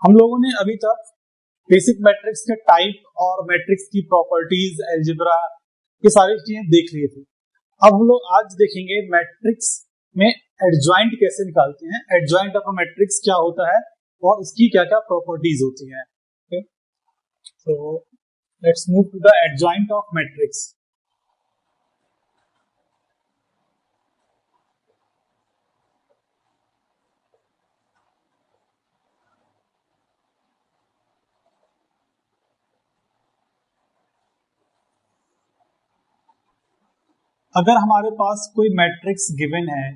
हम लोगों ने अभी तक बेसिक मैट्रिक्स के टाइप और मैट्रिक्स की प्रॉपर्टीज, अलजेब्रा, ये सारी चीजें देख लिए थे। अब हम लोग आज देखेंगे मैट्रिक्स में एडजॉइंट कैसे निकालते हैं, एडजॉइंट ऑफ अ मैट्रिक्स क्या होता है और इसकी क्या क्या प्रॉपर्टीज होती हैं। Okay, so let's move to the adjoint of matrix. अगर हमारे पास कोई मैट्रिक्स गिवन है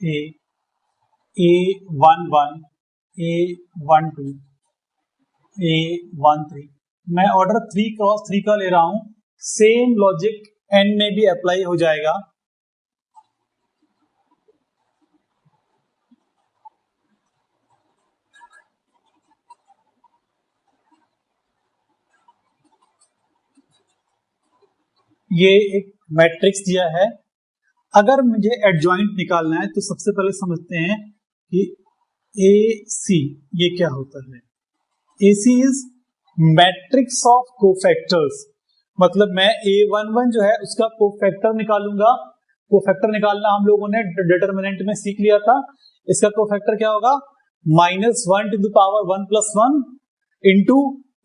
A11, A12, A13, मैं ऑर्डर 3 क्रॉस 3 का ले रहा हूं, सेम लॉजिक n में भी अप्लाई हो जाएगा। ये एक मैट्रिक्स दिया है। अगर मुझे एडजॉइंट निकालना है तो सबसे पहले समझते हैं कि AC ये क्या होता है। AC is matrix of cofactors, मतलब मैं A11 जो है उसका कोफैक्टर निकालूंगा। कोफैक्टर निकालना हम लोगों ने डिटरमिनेंट में सीख लिया था। इसका कोफैक्टर क्या होगा, -1 to the power 1 + 1 into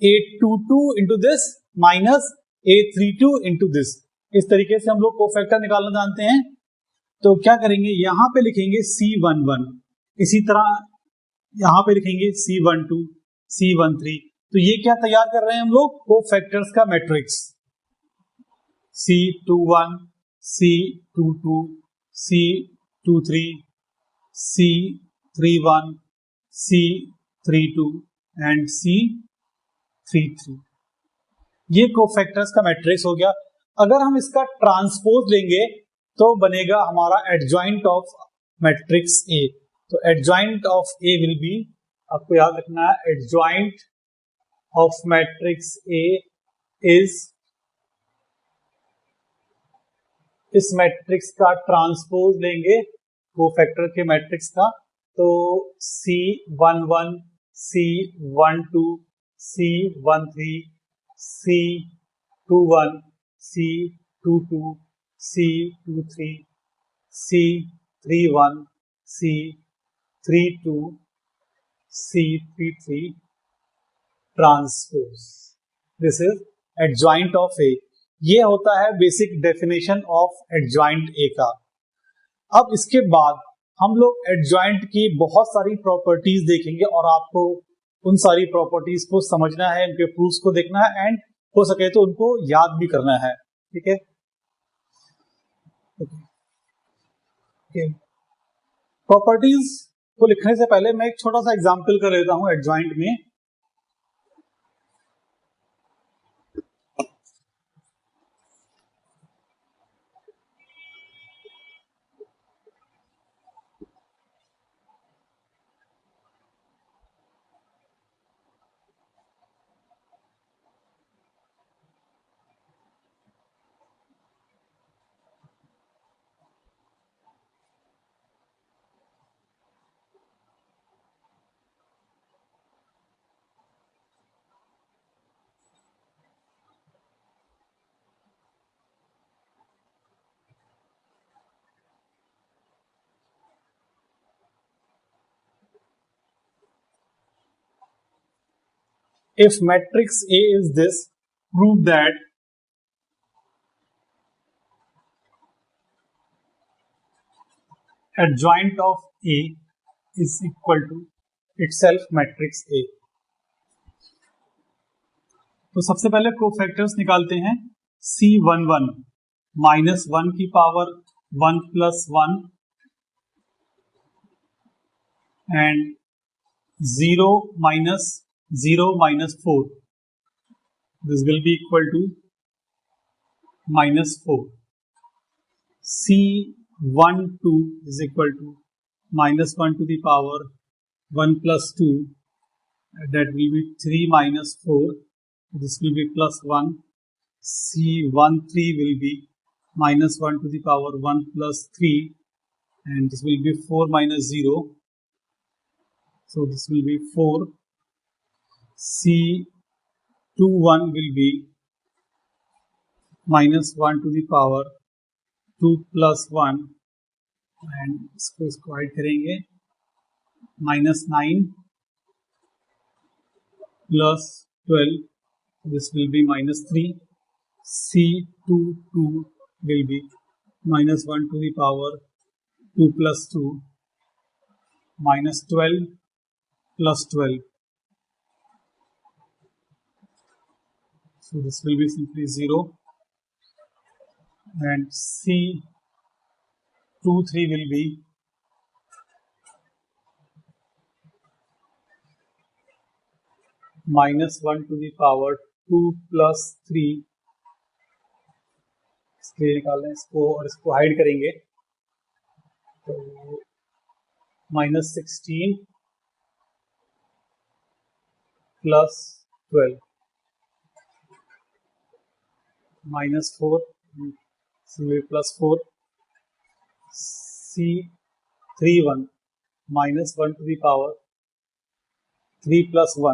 A22 into this minus A32 into this. इस तरीके से हम लोग कोफैक्टर निकालना जानते हैं। तो क्या करेंगे, यहां पे लिखेंगे C11, इसी तरह यहां पे लिखेंगे C12, C13। तो ये क्या तैयार कर रहे हैं हम लोग, कोफैक्टर्स का matrix. C21, C22, C23, C31, C32 and C33। ये कोफैक्टर्स का मैट्रिक्स हो गया। अगर हम इसका ट्रांसपोज लेंगे तो बनेगा हमारा एडजॉइंट ऑफ मैट्रिक्स ए। तो adjoint of A will be, आपको याद रखना है, adjoint of matrix A is इस मैट्रिक्स का ट्रांसपोज लेंगे कोफैक्टर के मैट्रिक्स का, तो C11, C12, C13, C21, C22, C23, C31, C32, C33 transpose. This is adjoint of A. ये होता है basic definition of adjoint A का। अब इसके बाद हम लोग एडजॉइंट की बहुत सारी प्रॉपर्टीज देखेंगे और आपको उन सारी प्रॉपर्टीज को समझना है, उनके प्रूफ्स को देखना है एंड हो सके तो उनको याद भी करना है। ठीक है, प्रॉपर्टीज को लिखने से पहले मैं एक छोटा सा एग्जांपल कर लेता हूं एडजॉइंट में। If matrix A is this, prove that adjoint of A is equal to itself matrix A। तो सबसे पहले कोफैक्टर्स निकालते हैं। C11 -1 की power 1 + 1 and 0 - 0 - 4, this will be equal to -4। C12 is equal to -1 to the power 1 + 2, that will be 3 - 4, this will be +1। C13 will be -1 to the power 1 + 3 and this will be 4 - 0, So this will be 4. C21 will be minus 1 to the power 2 plus 1 and इसको add करेंगे minus 9 plus 12. This will be minus 3. C22 will be minus 1 to the power 2 plus 2 minus 12 plus 12. So this will be simply 0 and C23 will be minus 1 to the power 2 plus 3. इसके निकाल लें इसको और इसको hide करेंगे तो minus 16 plus 12 minus 4 plus 4. C31 minus 1 to the power 3 plus 1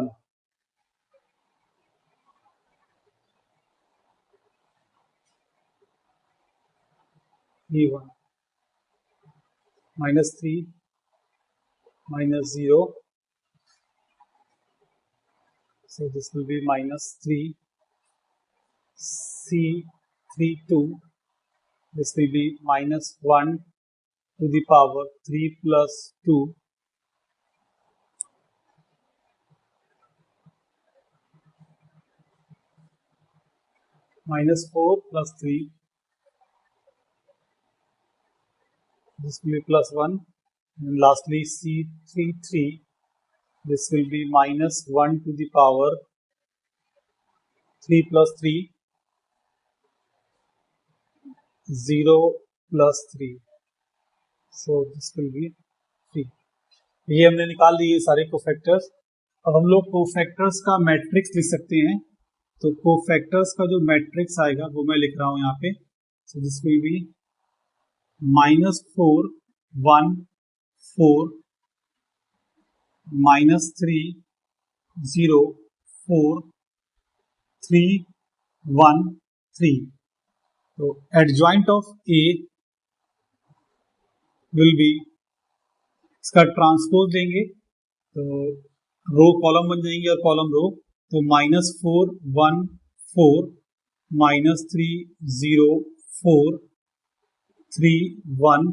E1 minus 3 minus 0. So this will be minus 3. C32 this will be minus 1 to the power 3 plus 2 minus 4 plus 3. This will be plus 1 and lastly C33 this will be minus 1 to the power 3 plus 3 0 plus 3. So this will be 3. ये हमने निकाल लिए सारे cofactors. अब हम लोग cofactors का matrix लिख सकते हैं. तो कोफैक्टर्स का जो मैट्रिक्स आएगा वो मैं लिख रहा हूं यहाँ पे. सो दिस विल बी -4 1 4 -3 0 4 3 1 3. तो adjoint of A will B इसका ट्रांसपोज लेंगे तो रो कॉलम बन जाएंगे और कॉलम रो. तो -4 1 4 -3 0 4 3 1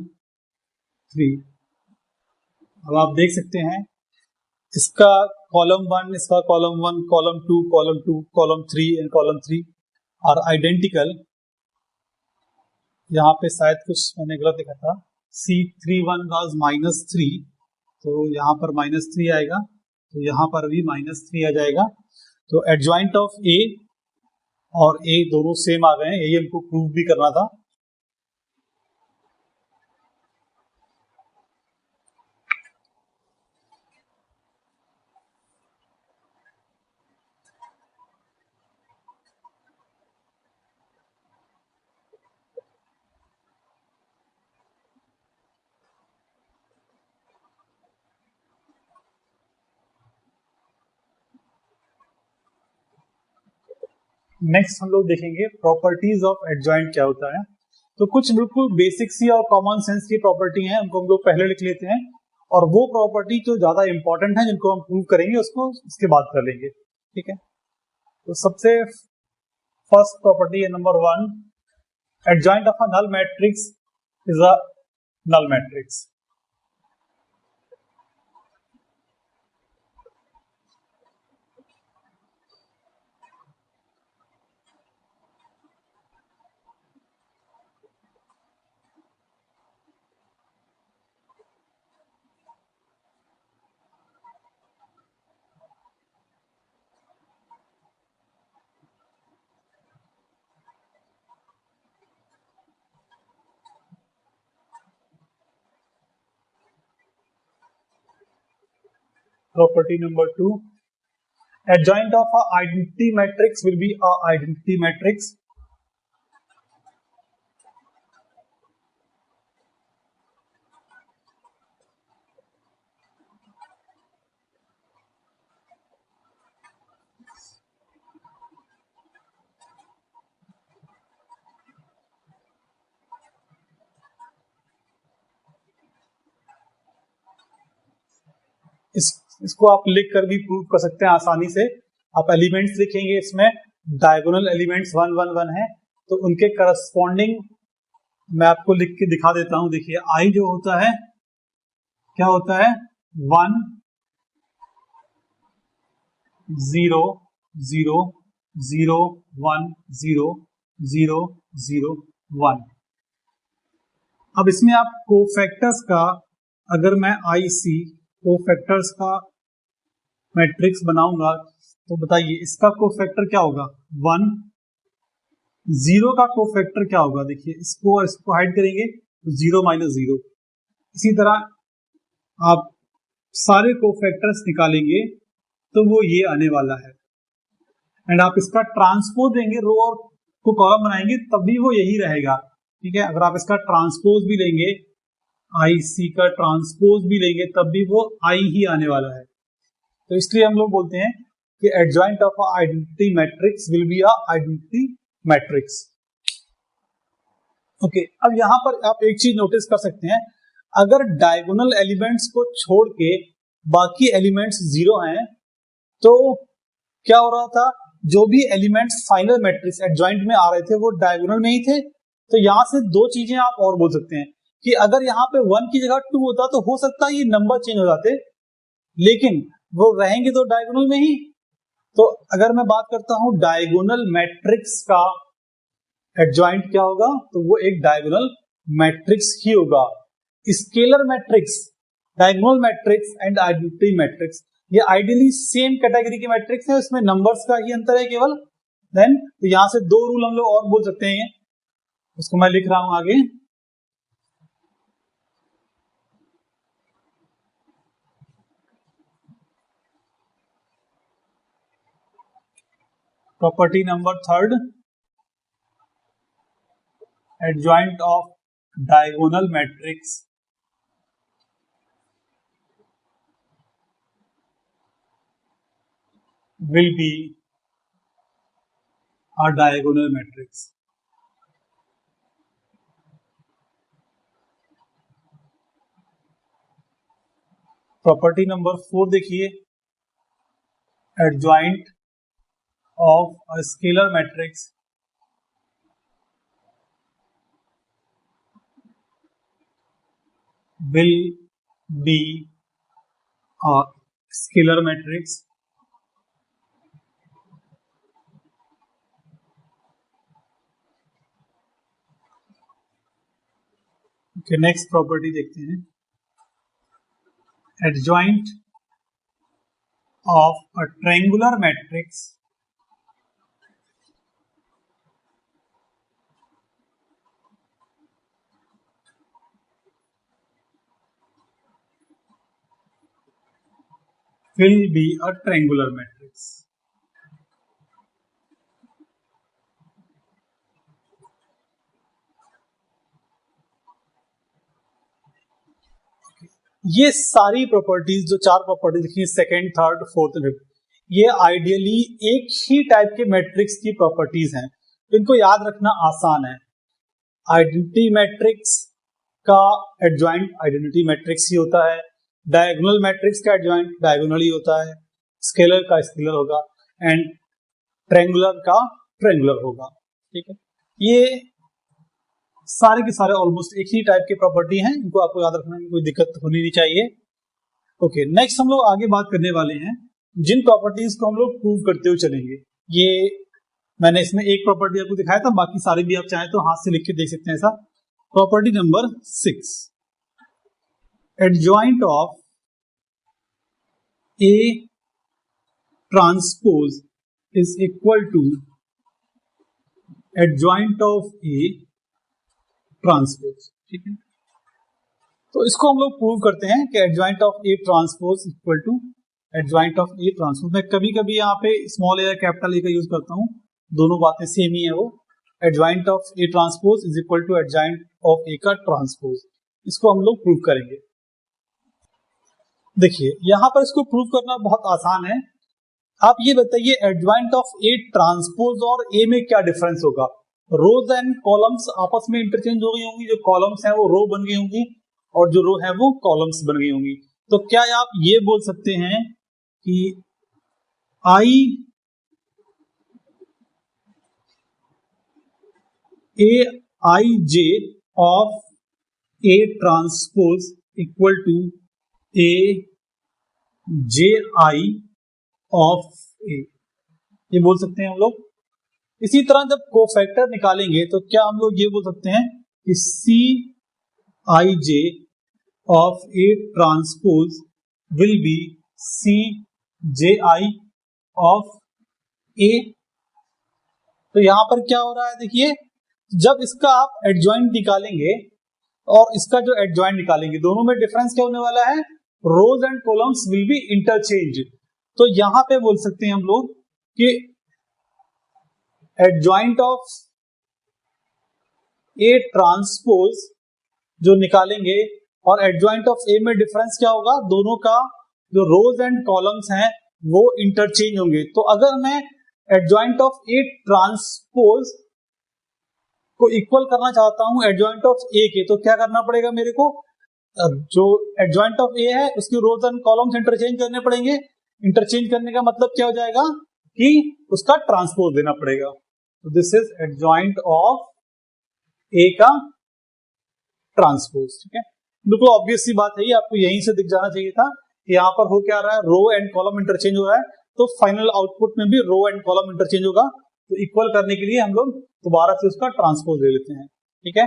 3. अब आप देख सकते हैं इसका कॉलम 1 इसका column 1 column 2 column 2 column 3 and column 3 are identical. यहाँ पे शायद कुछ मैंने गलत लिखा था. C31 वाज -3 तो यहाँ पर -3 आएगा तो यहाँ पर भी -3 आ जाएगा. तो एडजॉइंट ऑफ ए और ए दोनों सेम आ गए हैं. यही हमको प्रूव भी करना था. नेक्स्ट हम लोग देखेंगे प्रॉपर्टीज ऑफ एडजॉइंट क्या होता है. तो कुछ बिल्कुल बेसिक सी और कॉमन सेंस की प्रॉपर्टी हैं उनको हम लोग पहले लिख लेते हैं और वो प्रॉपर्टी जो ज्यादा इंपॉर्टेंट है जिनको हम प्रूव करेंगे उसको उसके बाद कर लेंगे. ठीक है. तो सबसे फर्स्ट प्रॉपर्टी है number 1. Adjoint of a null matrix is a null matrix. Property number 2. Adjoint of a identity matrix will be a identity matrix. इसको आप लिख कर भी प्रूव कर सकते हैं आसानी से। आप एलिमेंट्स लिखेंगे, इसमें डायगोनल एलिमेंट्स 1 1 1 है, तो उनके करस्पॉन्डिंग मैं आपको लिख के दिखा देता हूं। देखिए आई जो होता है क्या होता है 1 0 0 0 1 0 0 0 1। अब इसमें आप कोफैक्टर्स का, अगर मैं IC कोफैक्टर्स का मैट्रिक्स बनाऊंगा तो बताइए इसका कोफैक्टर क्या होगा 1, 0 का कोफैक्टर क्या होगा, देखिए इसको और इसको हाइड करेंगे तो 0 - 0। इसी तरह आप सारे कोफैक्टर्स निकालेंगे तो वो ये आने वाला है। एंड आप इसका ट्रांसपोज देंगे, रो और को कॉलम बनाएंगे तब भी वो यही रहेगा। ठीक है, अगर आप इसका ट्रांसपोज भी लेंगे, IC का ट्रांसपोज भी लेंगे तब भी वो I ही आने वाला है। तो इसलिए हम लोग बोलते हैं कि adjoint of identity matrix will be a identity matrix. Okay, अब यहां पर आप एक चीज नोटिस कर सकते हैं, अगर डायगोनल एलिमेंट्स को छोड़ के बाकी एलिमेंट्स 0 हैं तो क्या हो रहा था, जो भी एलिमेंट्स फाइनल मैट्रिक्स एडजॉइंट में आ रहे थे वो डायगोनल में ही थे। तो यहां से दो चीजें आप और बोल सकते हैं कि अगर यहाँ पे 1 की जगह 2 होता तो हो सकता है ये नंबर चेंज हो जाते, लेकिन वो रहेंगे तो डायगोनल में ही। तो अगर मैं बात करता हूं डायगोनल मैट्रिक्स का एडजॉइंट क्या होगा, तो वो एक डायगोनल मैट्रिक्स ही होगा। Scalar matrix, diagonal matrix and identity matrix ये आइडियली सेम कैटेगरी के मैट्रिक्स है, उसमें नंबर्स का ही अंतर है केवल। देन तो यहां से दो रूल हम लोग और बोल सकते हैं, उसको मैं लिख रहा हूं आगे। Property number 3, adjoint of diagonal matrix will be a diagonal matrix. Property number 4 देखिए, adjoint of a scalar matrix will be a scalar matrix okay, next property देखते हैं, adjoint of a triangular matrix will be a triangular matrix. ये सारी properties जो 4 properties लिखी है, second, third, fourth, fifth, ये ideally एक ही टाइप के मैट्रिक्स की प्रॉपर्टीज हैं, इनको याद रखना आसान है। आइडेंटिटी मैट्रिक्स का एडजॉइंट आइडेंटिटी मैट्रिक्स ही होता है, डायगोनल मैट्रिक्स का एडजॉइंट डायगोनल ही होता है, स्केलर का स्केलर होगा एंड ट्रायंगुलर का ट्रायंगुलर होगा। ठीक है, ये सारे के सारे ऑलमोस्ट एक ही टाइप की प्रॉपर्टी हैं, इनको आपको याद रखने में कोई दिक्कत होनी नहीं चाहिए। ओके, नेक्स्ट हम लोग आगे बात करने वाले हैं जिन प्रॉपर्टीज को हम लोग प्रूव करते हुए चलेंगे। ये मैंने इसमें एक प्रॉपर्टी आपको दिखाया था, बाकी सारे भी आप चाहें तो हाथ से लिख के देख सकते हैं ऐसा। Property number 6, adjoint of A transpose is equal to adjoint of A transpose. ठीक है, तो इसको हम लोग प्रूव करते हैं कि adjoint of A transpose equal to adjoint of A transpose. मैं कभी कभी यहाँ पे स्मॉल ए या कैपिटल ए का यूज करता हूँ, दोनों बातें सेम ही है। वो adjoint of A transpose is equal to adjoint of A का ट्रांसपोज, इसको हम लोग प्रूव करेंगे। देखिए यहां पर इसको प्रूव करना बहुत आसान है। आप ये बताइए एडजॉइंट ऑफ ए ट्रांसपोज और ए में क्या डिफरेंस होगा। रोज एंड कॉलम्स आपस में इंटरचेंज हो गई होंगी, जो कॉलम्स हैं वो रो बन गई होंगी और जो रो है वो कॉलम्स बन गई होंगी। तो क्या आप ये बोल सकते हैं कि I J of A transpose equal to A J I of A, ये बोल सकते हैं हम लोग। इसी तरह जब कोफैक्टर निकालेंगे तो क्या हम लोग ये बोल सकते हैं कि C I J of A transpose will be C J I of A. तो यहां पर क्या हो रहा है, देखिए जब इसका आप एडजॉइंट निकालेंगे और इसका जो एडजॉइंट निकालेंगे, दोनों में डिफरेंस क्या होने वाला है, rows and columns will be interchange. तो यहां पे बोल सकते हैं हम लोग कि एडजॉइंट ऑफ ए ट्रांसपोज जो निकालेंगे और एडजॉइंट ऑफ ए में डिफरेंस क्या होगा, दोनों का जो रोज एंड कॉलम्स हैं वो इंटरचेंज होंगे। तो अगर मैं एडजॉइंट ऑफ ए ट्रांसपोज को इक्वल करना चाहता हूं एडजॉइंट ऑफ ए के, तो क्या करना पड़ेगा मेरे को, जो एडजॉइंट ऑफ ए है उसके रोज एंड कॉलम्स इंटरचेंज करने पड़ेंगे। इंटरचेंज करने का मतलब क्या हो जाएगा कि उसका ट्रांसपोज देना पड़ेगा। तो this is adjoint of A का ट्रांसपोज। ठीक है, बिल्कुल ऑब्वियस सी बात है, ये आपको यहीं से दिख जाना चाहिए था कि यहाँ पर हो क्या रहा है, रो एंड कॉलम इंटरचेंज हो रहा है, तो फाइनल आउटपुट में भी रो एंड कॉलम इंटरचेंज होगा। तो इक्वल करने के लिए हम लोग दोबारा से उसका ट्रांसपोज ले लेते हैं। ठीक है,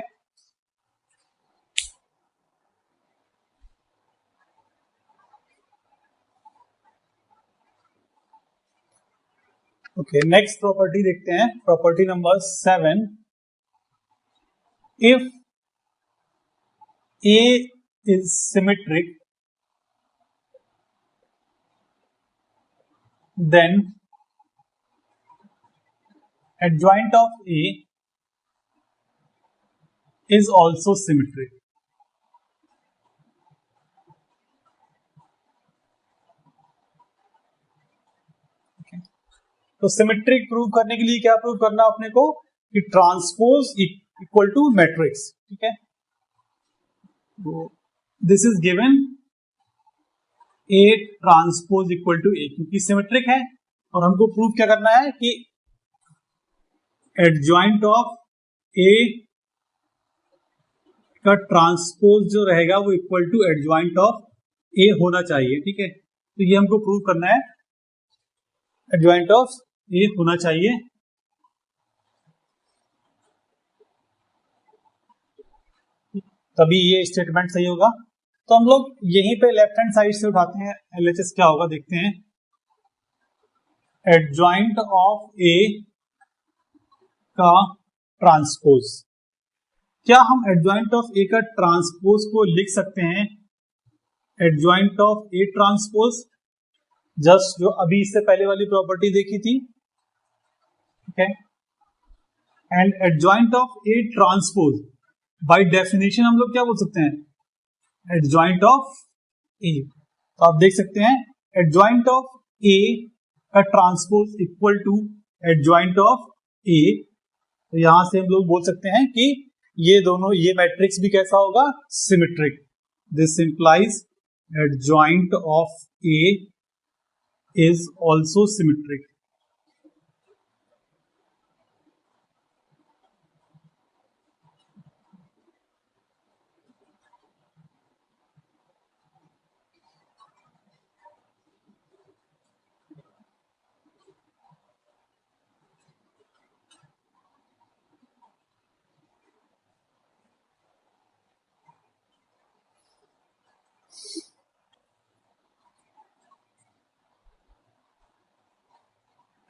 ओके नेक्स्ट प्रॉपर्टी देखते हैं, property number 7। If A is symmetric then adjoint of A is also symmetric. Okay. तो सिमेट्रिक प्रूव करने के लिए क्या प्रूव करना अपने को कि ट्रांसपोज इक्वल टू मैट्रिक्स। ठीक है, this is given A transpose equal to A, क्योंकि सिमेट्रिक है और हमको प्रूव क्या करना है कि एडजॉइंट ऑफ ए का ट्रांसपोज जो रहेगा वो इक्वल टू एडजॉइंट ऑफ ए होना चाहिए। ठीक है, तो ये हमको प्रूव करना है, एडजॉइंट ऑफ ए होना चाहिए। तभी ये स्टेटमेंट सही होगा। तो हम लोग यहीं पे लेफ्ट हैंड साइड से उठाते हैं, एलएचएस क्या होगा देखते हैं। एडजॉइंट ऑफ ए का ट्रांसपोज, क्या हम एडजॉइंट ऑफ ए का ट्रांसपोज को लिख सकते हैं adjoint of A transpose, just जो अभी इससे पहले वाली प्रॉपर्टी देखी थी। ठीक है, and adjoint of A transpose by definition हम लोग क्या बोल सकते हैं, एडजॉइंट ऑफ ए। तो आप देख सकते हैं एडजॉइंट ऑफ ए का transpose equal to adjoint of A. तो यहां से हम लोग बोल सकते हैं कि ये दोनों, ये मैट्रिक्स भी कैसा होगा, symmetric. This implies adjoint of A is also symmetric.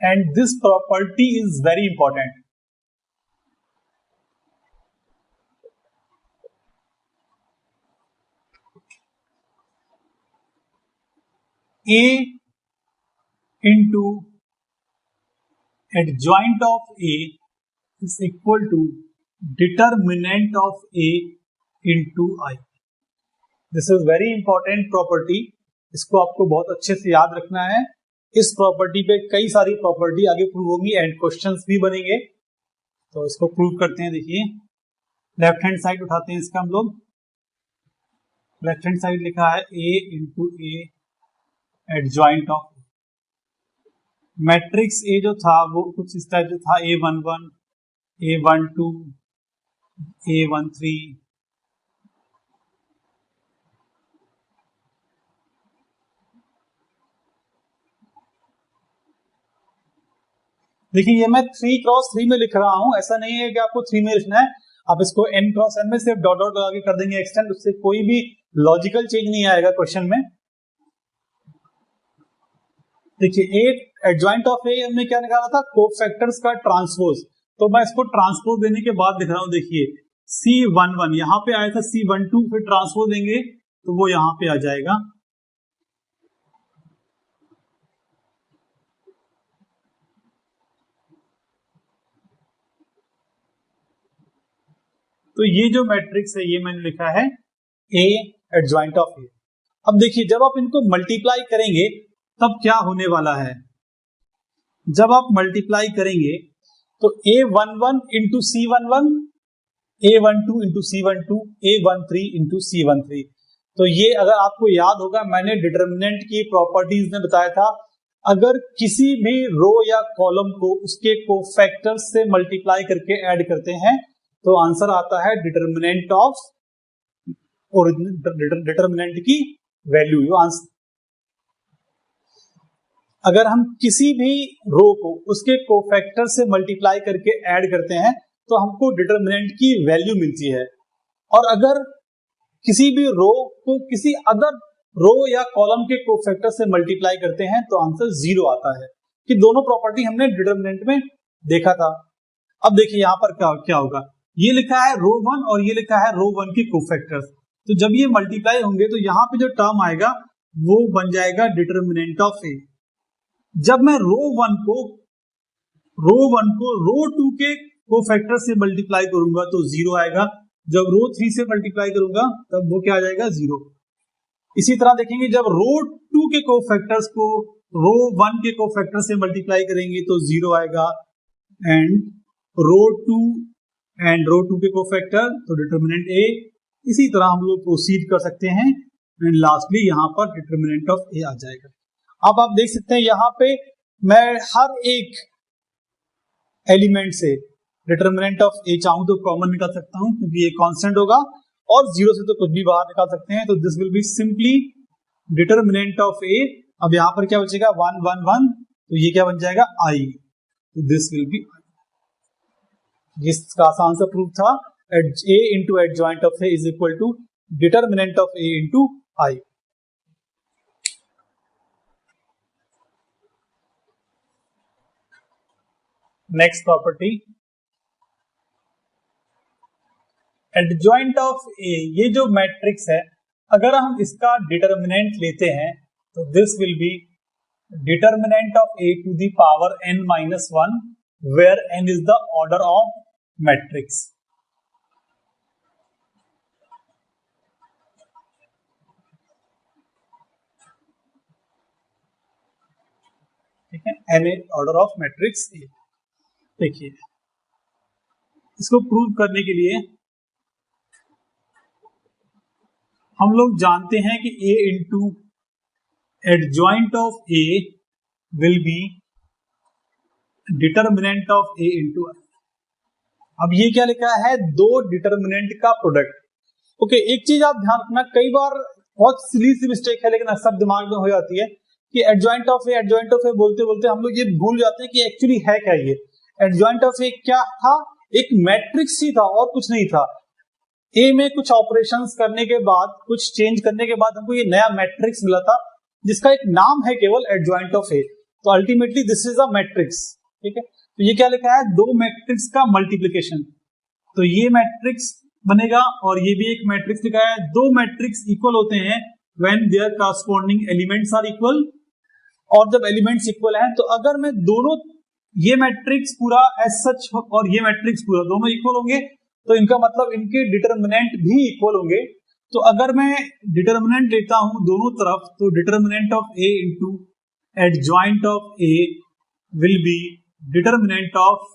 And this property is very important. A into adjoint of A is equal to determinant of A into I. This is very important property. इसको आपको बहुत अच्छे से याद रखना है। इस property पे कई सारी प्रॉपर्टी आगे प्रूव होंगी एंड क्वेश्चंस भी बनेंगे। तो इसको प्रूव करते हैं। देखिए लेफ्ट हैंड साइड उठाते हैं इसका हम लोग, लेफ्ट हैंड साइड लिखा है A into A adjoint of matrix A जो था वो कुछ इस टाइप से था, A11, A12, A13। देखिए ये मैं 3x3 में लिख रहा हूं, ऐसा नहीं है कि आपको 3 में लिखना है, आप इसको n×n में सिर्फ डॉट डॉट लगा के कर देंगे एक्सटेंड, उससे कोई भी लॉजिकल चेंज नहीं आएगा क्वेश्चन में। देखिए ए एडजॉइंट ऑफ ए हमने क्या निकाला था, कोफैक्टर्स का ट्रांसपोज, तो मैं इसको ट्रांसपोज देने के बाद लिख रहा हूं। देखिए C11 यहां पे आया था, C12 फिर ट्रांसपोज देंगे तो वो यहां पे आ जाएगा। तो ये जो मैट्रिक्स है ये मैंने लिखा है ए एडजॉइंट ऑफ ए। अब देखिए जब आप इनको मल्टीप्लाई करेंगे तब क्या होने वाला है, जब आप मल्टीप्लाई करेंगे तो A11 into C11, A12 into C12, A13 into C13। तो ये अगर आपको याद होगा मैंने डिटर्मिनेंट की प्रॉपर्टीज में बताया था, अगर किसी भी रो या कॉलम को उसके कोफैक्टर्स से मल्टीप्लाई करके ऐड करते हैं तो आंसर आता है डिटर्मिनेंट ऑफ डिटर्मिनेंट की वैल्यू आंसर। अगर हम किसी भी रो को उसके कोफैक्टर से मल्टीप्लाई करके ऐड करते हैं तो हमको डिटर्मिनेंट की वैल्यू मिलती है, और अगर किसी भी रो को किसी अदर रो या कॉलम के कोफैक्टर से मल्टीप्लाई करते हैं तो आंसर 0 आता है। कि दोनों प्रॉपर्टी हमने डिटर्मिनेंट में देखा था। अब देखिए यहां पर क्या होगा, ये लिखा है रो 1 और ये लिखा है रो 1 के कोफैक्टर्स, तो जब ये मल्टीप्लाई होंगे तो यहां पे जो टर्म आएगा वो बन जाएगा डिटर्मिनेंट ऑफ ए। जब मैं रो 1 को रो 2 के कोफैक्टर से मल्टीप्लाई करूंगा तो 0 आएगा, जब रो 3 से मल्टीप्लाई करूंगा तब वो क्या आ जाएगा 0। इसी तरह देखेंगे जब रो 2 के कोफैक्टर्स को रो 1 के कोफैक्टर से मल्टीप्लाई करेंगे तो 0 आएगा, एंड रो 2 एंड रो 2 के कोफैक्टर तो डिटर्मिनेंट ए। इसी तरह हम लोग प्रोसीड कर सकते हैं एंड लास्टली यहां पर डिटर्मिनेंट ऑफ ए आ जाएगा। अब आप देख सकते हैं यहां पे मैं हर एक एलिमेंट से डिटर्मिनेंट ऑफ ए चाहूं तो कॉमन निकाल सकता हूं क्योंकि ये कांस्टेंट होगा, और 0 से तो कुछ भी बाहर निकाल सकते हैं, तो this will be simply determinant of A. अब यहां पर क्या बचेगा 1 1 1, तो ये क्या बन जाएगा आई, तो दिस विल बी, जिसका आंसर प्रूफ था A into adjoint of A is equal to determinant of A into I. Next property adjoint of A, ये जो मैट्रिक्स है अगर हम इसका डिटर्मिनेंट लेते हैं तो this will be determinant of A to the power n-1 where n is the order of matrix. ठीक है, n is order of matrix A. देखिए इसको प्रूव करने के लिए हम लोग जानते हैं कि a into adjoint of A will be determinant of A into I. अब ये क्या लिखा है, दो डिटर्मिनेंट का प्रोडक्ट। ओके, एक चीज आप ध्यान रखना, कई बार बहुत सिली सी मिस्टेक है लेकिन अक्सर दिमाग में हो जाती है कि एडजॉइंट ऑफ ए बोलते बोलते हम लोग ये भूल जाते हैं कि एक्चुअली है क्या ये। एडजॉइंट ऑफ ए क्या था, एक मैट्रिक्स ही था और कुछ नहीं था। ए में कुछ ऑपरेशंस करने के बाद, कुछ चेंज करने के बाद हमको ये नया मैट्रिक्स मिला था जिसका एक नाम है केवल एडजॉइंट ऑफ ए। तो ultimately this is a matrix. ठीक है, तो ये क्या लिखा है, दो मैट्रिक्स का मल्टीप्लीकेशन। तो ये मैट्रिक्स बनेगा और ये भी एक मैट्रिक्स लिखा है। दो मैट्रिक्स इक्वल होते हैं when there corresponding elements are equal, और जब एलिमेंट्स इक्वल हैं तो अगर मैं दोनों, ये मैट्रिक्स पूरा एज सच और ये मैट्रिक्स पूरा दोनों इक्वल होंगे तो इनका मतलब इनके डिटर्मिनेंट भी इक्वल होंगे। तो अगर मैं डिटर्मिनेंट लेता हूं दोनों तरफ तो determinant of A into adjoint of A will be determinant of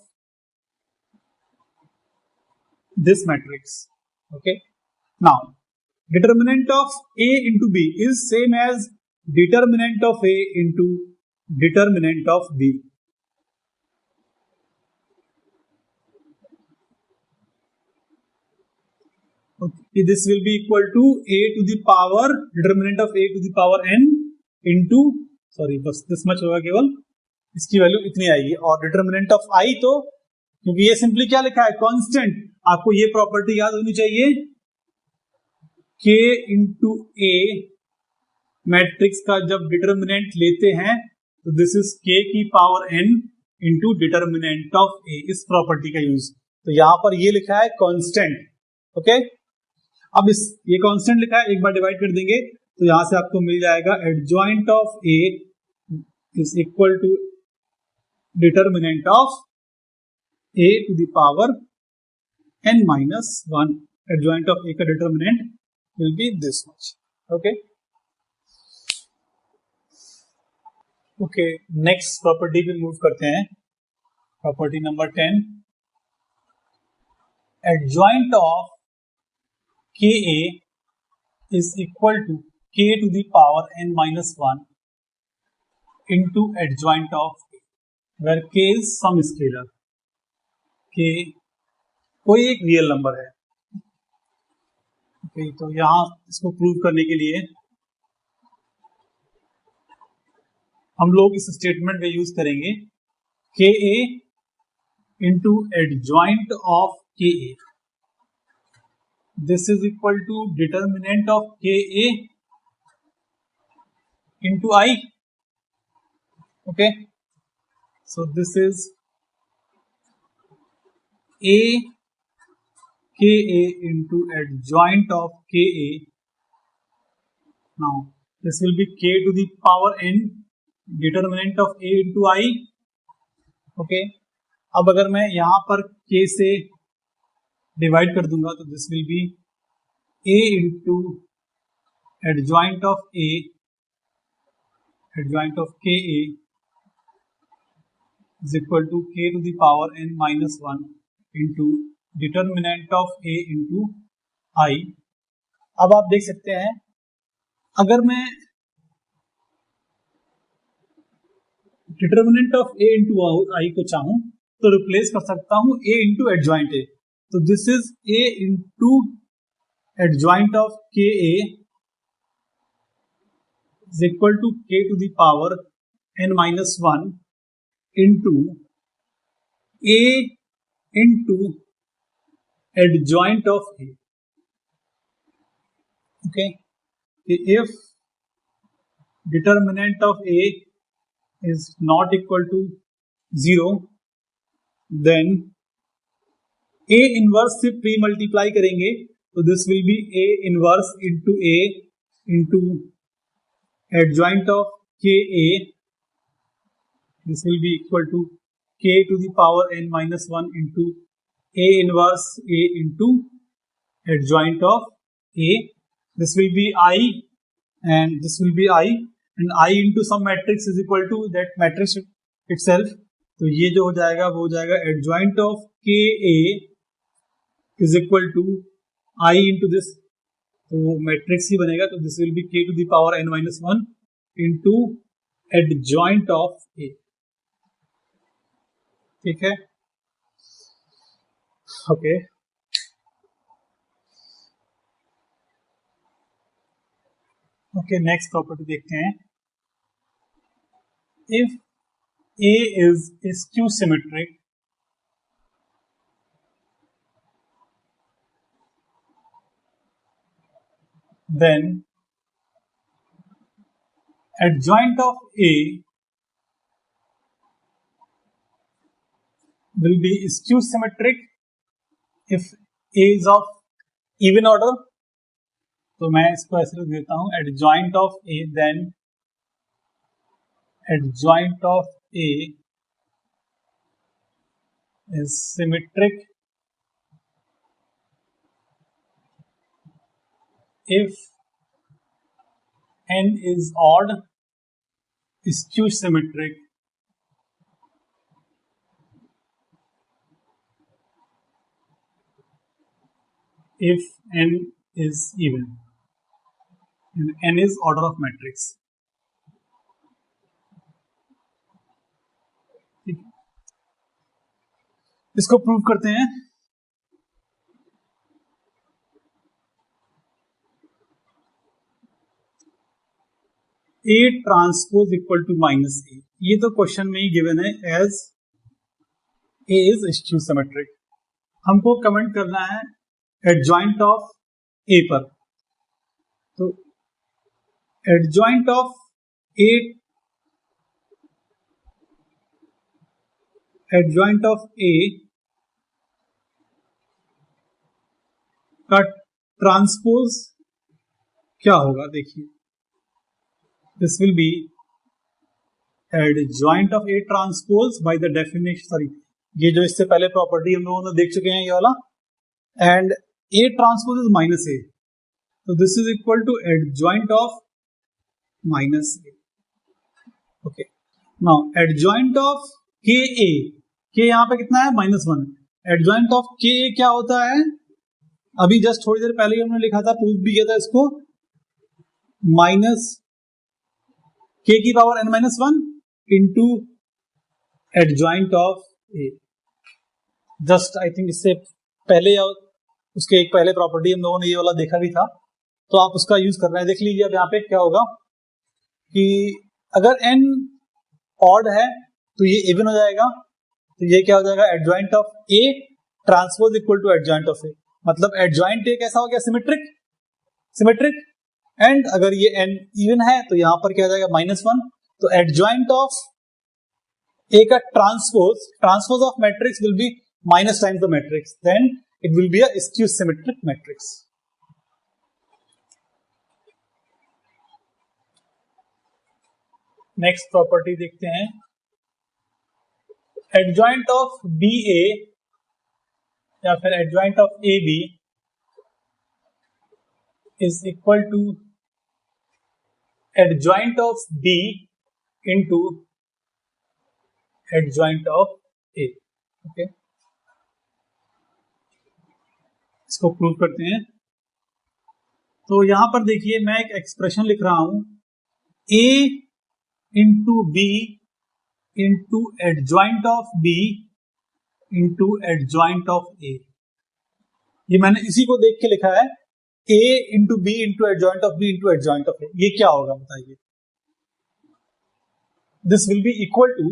this matrix. Okay, now determinant of A into B is same as determinant of A into determinant of B. Okay, this will be equal to A to the power determinant of A to the power n into, sorry बस this much होगा, केवल इसकी value इतनी आएगी। और determinant of आई, तो क्योंकि ये सिंपली क्या लिखा है, कांस्टेंट, आपको ये प्रॉपर्टी याद होनी चाहिए, k इंटू ए मैट्रिक्स का जब डिटर्मिनेंट लेते हैं तो दिस इज k की power n into determinant of a, इस प्रॉपर्टी का यूज। तो यहां पर ये लिखा है कांस्टेंट। ओके, अब इस ये कांस्टेंट लिखा है, एक बार डिवाइड कर देंगे तो यहां से आपको मिल जाएगा adjoint of a is equal to determinant of a to the power n minus 1। Adjoint of a का determinant will be this much. Okay okay, next property पे मूव करते हैं। Property number 10, adjoint of ka is equal to k to the power n minus 1 into adjoint of a, where k is some scalar, k कोई एक real number है। okay, तो यहां इसको prove करने के लिए हम लोग इस स्टेटमेंट में यूज करेंगे के A into adjoint of K A, this is equal to determinant of K A into I. Okay, so this is A K A into adjoint of K A. Now this will be K to the power N determinant of a into I. Okay, अब अगर मैं यहां पर k से divide कर दूंगा तो this will be a into adjoint of a, adjoint of K A is equal to k to the power n minus 1 into determinant of a into I. अब आप देख सकते हैं, अगर मैं determinant of a into I को चाहूं तो रिप्लेस कर सकता हूं a इंटू एडजॉइंट a। तो this is a into adjoint of K A is equal to k to the power n minus 1 into a into adjoint of a। Okay, if determinant of a is not equal to 0, then a inverse से pre multiply करेंगे तो this will be a inverse into a into adjoint of K A, this will be equal to k to the power n minus 1 into a inverse a into adjoint of a। This will be i and this will be I, and I into some matrix is equal to that matrix itself। तो ये जो हो जाएगा वो हो जाएगा adjoint of K A is equal to I into this, तो matrix ही बनेगा। तो this will be K to the power n minus 1 into adjoint of A. ठीक है, ओके ओके, नेक्स्ट प्रॉपर्टी देखते हैं। If A is skew symmetric, then adjoint of A will be skew symmetric if A is of even order। तो मैं इसको ऐसे लिख देता हूं, adjoint of A, then adjoint of A is symmetric if n is odd, skew symmetric if n is even। n is order of matrix. इसको prove करते हैं. A transpose equal to minus A. ये तो question में ही given है as A is skew symmetric. हमको comment करना है एडजॉइंट ऑफ A पर. तो adjoint of A, adjoint of A का ट्रांसपोज क्या होगा देखिए. This will be adjoint of A transpose by the definition. Sorry, ये जो इससे पहले प्रॉपर्टी हम लोगों ने देख चुके हैं ये वाला. And A transpose is minus A, तो this is equal to adjoint of minus A. Okay, now adjoint of KA. K यहाँ पे कितना है? -1. एडजॉइंट ऑफ KA क्या होता है? अभी जस्ट थोड़ी देर पहले ही हमने लिखा था, प्रूफ भी किया था इसको. माइनस K की power n-1 into adjoint of A. Just I think इससे पहले या उसके एक पहले प्रॉपर्टी हम लोगों ने ये वाला देखा भी था, तो आप उसका यूज कर रहे हैं. देख लीजिए अब यहाँ पे क्या होगा कि अगर n ऑड है तो ये इवन हो जाएगा. तो ये क्या हो जाएगा? Adjoint of A transpose equal to adjoint of A. मतलब एडजॉइंट A कैसा हो गया? सिमेट्रिक. सिमेट्रिक. एंड अगर ये n इवन है तो यहां पर क्या हो जाएगा? -1. तो एडजॉइंट ऑफ A का transpose of matrix will be minus times the matrix, then it will be a skew symmetric matrix. Next property देखते हैं. एडजॉइंट ऑफ BA या फिर adjoint of AB is equal to adjoint of B into adjoint of A. Okay, इसको prove करते हैं. तो यहां पर देखिए मैं एक एक्सप्रेशन लिख रहा हूं, A into B into adjoint of B into adjoint of A. ये मैंने इसी को देख के लिखा है, A into B into adjoint of B into adjoint of A. ये क्या होगा बताइए? This will be equal to,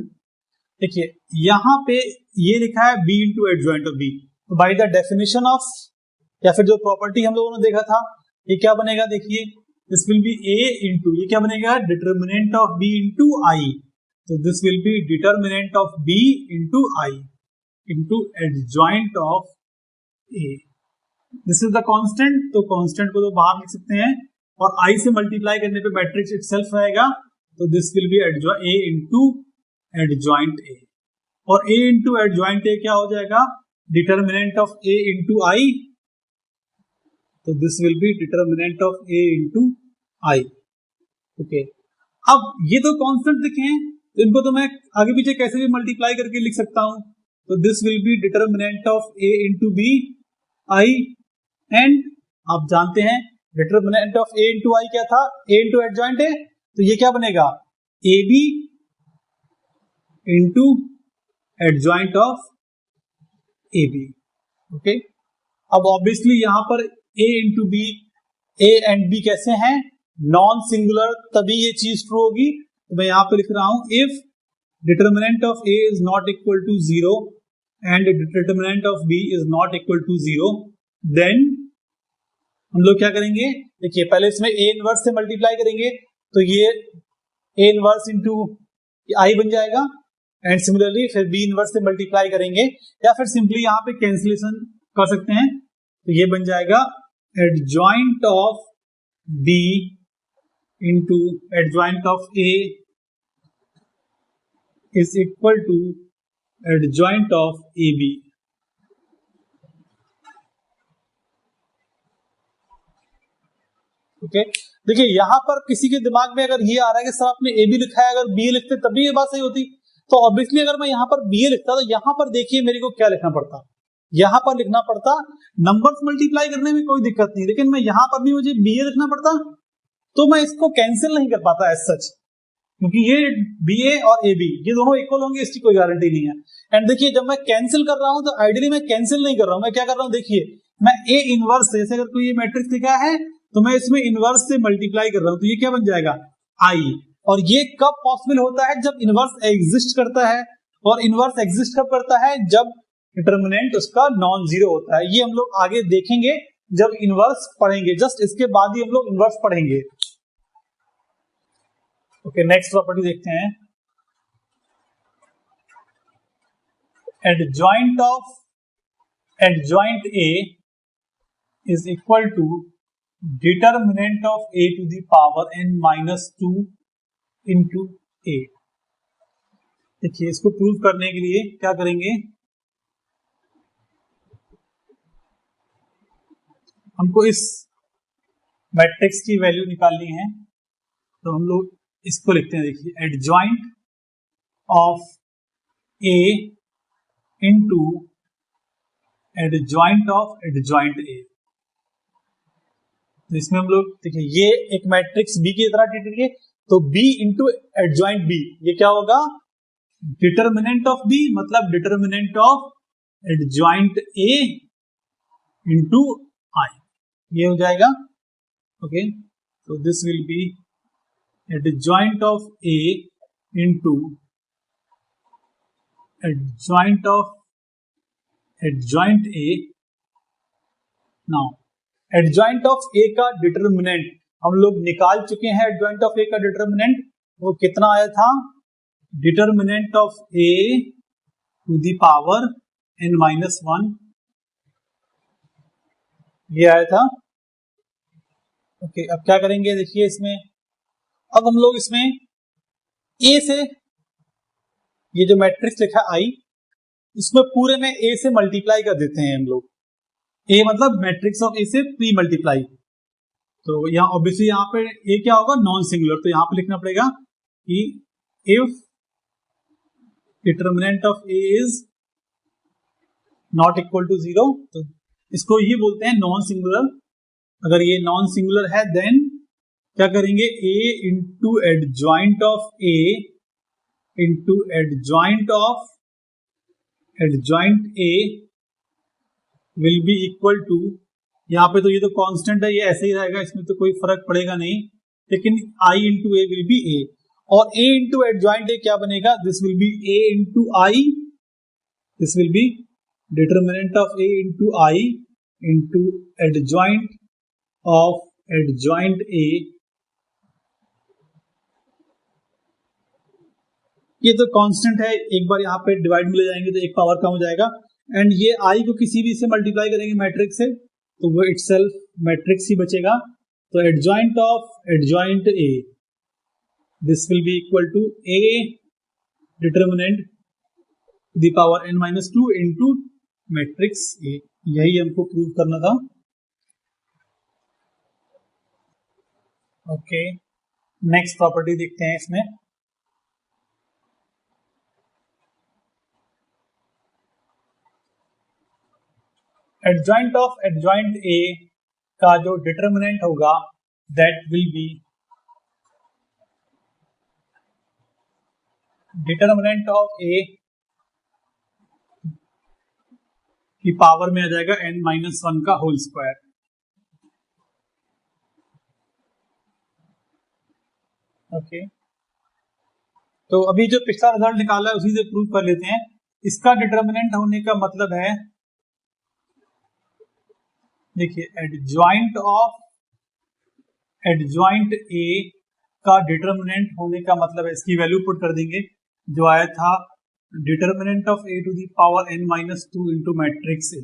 देखिए यहां पे ये लिखा है B into adjoint of B. तो बाय द डेफिनेशन ऑफ, या फिर जो प्रॉपर्टी हम लोगों ने देखा था, ये क्या बनेगा? देखिए this will be A into, ये क्या बनेगा? Determinant of B into I. तो this will be determinant of B into I into adjoint of A. This is the constant. तो कांस्टेंट को तो बाहर लिख सकते हैं और I से मल्टीप्लाई करने पे मैट्रिक्स इटसेल्फ रहेगा. तो this will be A into adjoint A. और A इंटू एडजॉइंट A क्या हो जाएगा? Determinant of A into I. तो this will be determinant of A into I. Okay, अब ये तो कांस्टेंट दिखे हैं, तो इनको तो मैं आगे पीछे कैसे भी मल्टीप्लाई करके लिख सकता हूं. तो this will be determinant of A into B I. And आप जानते हैं determinant of A into I क्या था? A into adjoint A. तो ये क्या बनेगा? AB into adjoint of AB. Okay, अब ऑब्वियसली यहां पर A into B, A and B कैसे हैं? नॉन सिंगुलर, तभी ये चीज ट्रू होगी. तो मैं यहां पे लिख रहा हूं, if determinant of A is not equal to 0 and determinant of B is not equal to 0, then हम लोग क्या करेंगे? देखिए पहले इसमें A इनवर्स से मल्टीप्लाई करेंगे, तो ये A इनवर्स इंटू I बन जाएगा. एंड सिमिलरली फिर B इनवर्स से मल्टीप्लाई करेंगे, या फिर सिंपली यहां पे कैंसिलेशन कर सकते हैं. तो ये बन जाएगा adjoint of B into adjoint of A is equal to adjoint of AB. Okay, देखिए यहां पर किसी के दिमाग में अगर ये आ रहा है कि सर आपने AB लिखा है, अगर B लिखते तभी ये बात सही होती. तो ऑब्वियसली अगर मैं यहां पर BA लिखता तो यहां पर देखिए मेरे को क्या लिखना पड़ता? यहां पर लिखना पड़ता नंबर्स मल्टीप्लाई करने में कोई दिक्कत नहीं, लेकिन मैं यहां पर भी मुझे BA लिखना पड़ता. तो मैं इसको कैंसिल नहीं कर पाता एज सच, क्योंकि ये बी ए और ए बी ये दोनों इक्वल होंगे, इसकी कोई गारंटी नहीं है। एंड देखिए जब मैं कैंसिल कर रहा हूं तो आइडियली मैं कैंसिल नहीं कर रहा हूं, मैं क्या कर रहा हूं, देखिए मैं ए इनवर्स से, जैसे अगर कोई ये मैट्रिक्स लिखा है तो मैं इसमें इनवर्स से मल्टीप्लाई कर रहा हूं, तो ये क्या बन जाएगा आई। और ये कब पॉसिबल होता है, जब इनवर्स एग्जिस्ट करता है, और इनवर्स एग्जिस्ट कब करता है, जब डिटर्मिनेंट उसका नॉन जीरो होता है। ये हम लोग आगे देखेंगे जब इनवर्स पढ़ेंगे, जस्ट इसके बाद ही हम लोग इनवर्स पढ़ेंगे। ओके, नेक्स्ट प्रॉपर्टी देखते हैं। Adjoint of adjoint A is equal to determinant of A to the power n minus 2 into A. देखिए इसको प्रूव करने के लिए क्या करेंगे, हमको इस मैट्रिक्स की वैल्यू निकालनी है, तो हम लोग इसको लिखते हैं। देखिए adjoint of A into adjoint of adjoint ए। तो इसमें हम लोग देखिए ये एक मैट्रिक्स बी की तरह ट्रीट करिए, तो बी इंटू एडजॉइंट बी, ये क्या होगा, डिटर्मिनेंट ऑफ बी मतलब determinant of adjoint A into I, ये हो जाएगा। ओके, तो this will be adjoint of A into adjoint of adjoint A. Now adjoint of A का डिटर्मिनेंट हम लोग निकाल चुके हैं। एडजॉइंट ऑफ ए का डिटर्मिनेंट वो कितना आया था, determinant of A to the power n minus 1, ये आया था। ओके, अब क्या करेंगे, देखिए इसमें अब हम लोग इसमें ए से ये जो मैट्रिक्स लिखा है आई, इसमें पूरे में ए से मल्टीप्लाई कर देते हैं हम लोग। ए मतलब मैट्रिक्स ऑफ ए से प्री मल्टीप्लाई, तो यहाँ ऑब्वियसली यहाँ पे ए क्या होगा, नॉन सिंगुलर, तो यहाँ पे लिखना पड़ेगा कि if determinant of A is not equal to 0, तो इसको ये बोलते हैं नॉन सिंगुलर। अगर ये नॉन सिंगुलर है देन क्या करेंगे, A into adjoint of A into adjoint of adjoint A will be equal to, यहाँ पे तो ये तो कांस्टेंट है, ये ऐसे ही रहेगा, इसमें तो कोई फर्क पड़ेगा नहीं, लेकिन आई इंटू ए विल बी ए, और ए इंटू एडजॉइंट ए क्या बनेगा, this will B A into I, this will be determinant of A into I into adjoint of adjoint ए। ये तो कांस्टेंट है, एक बार यहाँ पे डिवाइड में ले जाएंगे तो एक पावर कम हो जाएगा, एंड ये आई को किसी भी से मल्टीप्लाई करेंगे मैट्रिक्स से तो वो इटसेल्फ मैट्रिक्स ही बचेगा। तो adjoint of adjoint A, this will be equal to A determinant the power n minus 2 into matrix A. यही हमको प्रूव करना था। ओके, नेक्स्ट प्रॉपर्टी देखते हैं इसमें। एडजॉइंट ऑफ एडजॉइंट ए का जो डिटर्मिनेंट होगा that will be determinant of A की पावर में आ जाएगा n माइनस 1 का होल स्क्वायर। ओके, तो अभी जो पिछला रिजल्ट निकाला है उसी से प्रूव कर लेते हैं। इसका डिटर्मिनेंट होने का मतलब है, देखिए एडजॉइंट ऑफ एडजॉइंट ए का डिटर्मिनेंट होने का मतलब है, इसकी वैल्यू पुट कर देंगे जो आया था determinant of A to the power n minus 2 into matrix A.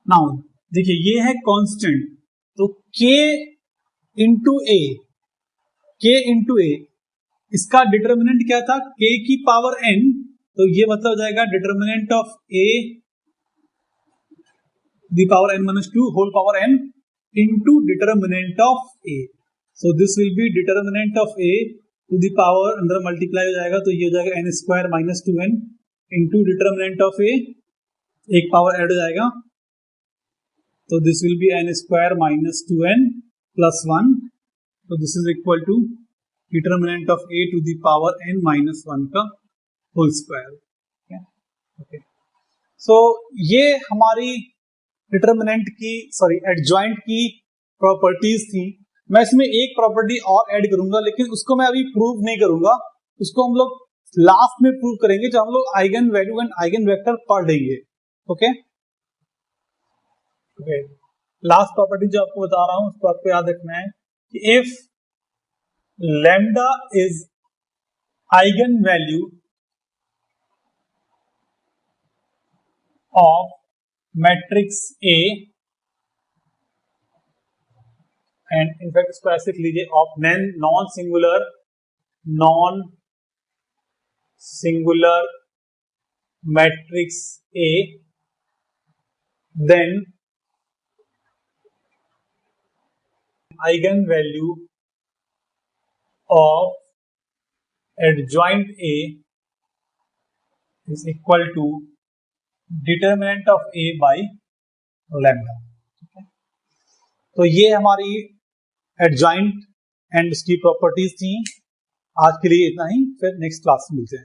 Now देखिए ये है कांस्टेंट, तो k into A, k into A, इसका डिटर्मिनेंट क्या था, k की पावर n, तो ये मतलब हो जाएगा determinant of a the power n minus 2 whole power n into determinant of a। So this will be determinant of a to the power, अंदर मल्टीप्लाई हो जाएगा तो ये हो जाएगा n square minus 2n into determinant of a, एक power add हो जाएगा तो this will be n square minus 2n plus 1 तो this is equal to determinant of a to the power n minus 1 का होल स्क्वायर। ओके, सो ये हमारी determinant की adjoint की प्रॉपर्टीज थी। मैं इसमें एक प्रॉपर्टी और ऐड करूंगा, लेकिन उसको मैं अभी प्रूव नहीं करूंगा, उसको हम लोग लास्ट में प्रूव करेंगे जब हम लोग eigen value and eigen vector पढ़ लेंगे। ओके, लास्ट प्रॉपर्टी जो आपको बता रहा हूं उसको आपको याद रखना है कि if lambda is eigen value of matrix A and in fact इसको ऐसे लिख लीजिए of non singular matrix A, then eigen value of adjoint A is equal to determinant of A by lambda. तो ये हमारी एडजॉइंट एंड इसकी properties थी। आज के लिए इतना ही, फिर नेक्स्ट क्लास में मिलते हैं।